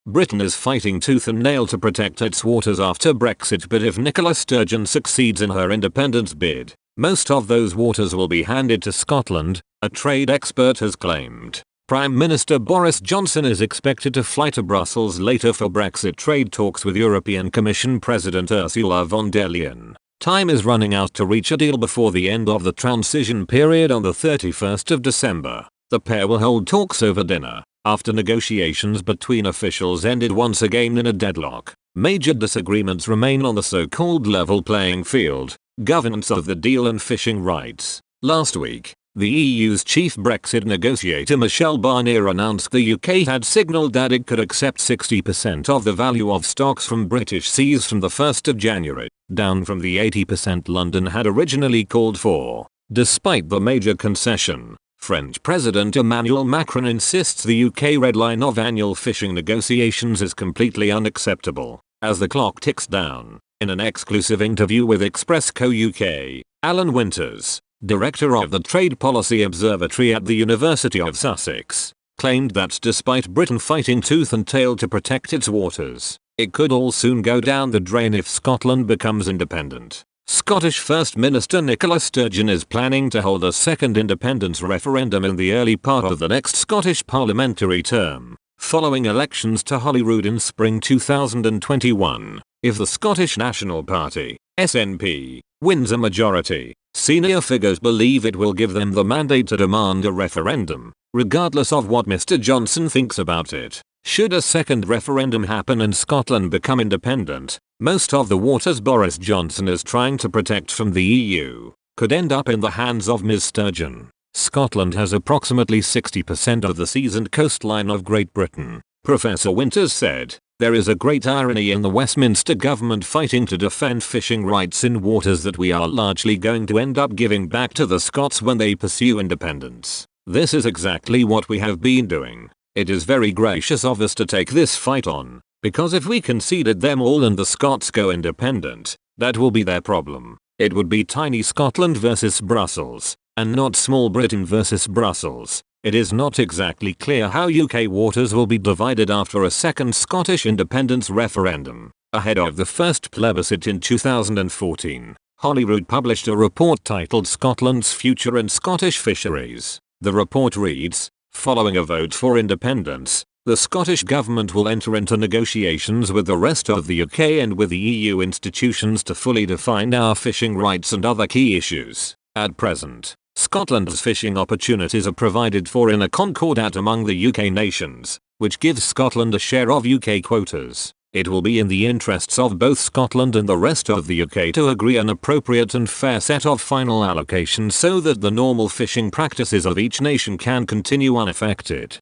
Britain is fighting tooth and nail to protect its waters after Brexit, but if Nicola Sturgeon succeeds in her independence bid, most of those waters will be handed to Scotland, a trade expert has claimed. Prime Minister Boris Johnson is expected to fly to Brussels later for Brexit trade talks with European Commission President Ursula von der Leyen. Time is running out to reach a deal before the end of the transition period on the 31st of December. The pair will hold talks over dinner, after negotiations between officials ended once again in a deadlock. Major disagreements remain on the so-called level playing field, governance of the deal and fishing rights. Last week, the EU's chief Brexit negotiator Michel Barnier announced the UK had signalled that it could accept 60% of the value of stocks from British seas from the 1st of January, down from the 80% London had originally called for. Despite the major concession, French President Emmanuel Macron insists the UK red line of annual fishing negotiations is completely unacceptable. As the clock ticks down, in an exclusive interview with Express Co UK, Alan Winters, director of the Trade Policy Observatory at the University of Sussex, claimed that despite Britain fighting tooth and tail to protect its waters, it could all soon go down the drain if Scotland becomes independent. Scottish First Minister Nicola Sturgeon is planning to hold a second independence referendum in the early part of the next Scottish parliamentary term, following elections to Holyrood in spring 2021. If the Scottish National Party, SNP, wins a majority, senior figures believe it will give them the mandate to demand a referendum, regardless of what Mr. Johnson thinks about it. Should a second referendum happen and Scotland become independent, most of the waters Boris Johnson is trying to protect from the EU could end up in the hands of Ms. Sturgeon. Scotland has approximately 60% of the seas and coastline of Great Britain, Professor Winters said. There is a great irony in the Westminster government fighting to defend fishing rights in waters that we are largely going to end up giving back to the Scots when they pursue independence. This is exactly what we have been doing. It is very gracious of us to take this fight on, because if we conceded them all and the Scots go independent, that will be their problem. It would be tiny Scotland versus Brussels, and not small Britain versus Brussels. It is not exactly clear how UK waters will be divided after a second Scottish independence referendum. Ahead of the first plebiscite in 2014, Holyrood published a report titled Scotland's Future and Scottish Fisheries. The report reads, following a vote for independence, the Scottish Government will enter into negotiations with the rest of the UK and with the EU institutions to fully define our fishing rights and other key issues. At present, Scotland's fishing opportunities are provided for in a concordat among the UK nations, which gives Scotland a share of UK quotas. It will be in the interests of both Scotland and the rest of the UK to agree an appropriate and fair set of final allocations so that the normal fishing practices of each nation can continue unaffected.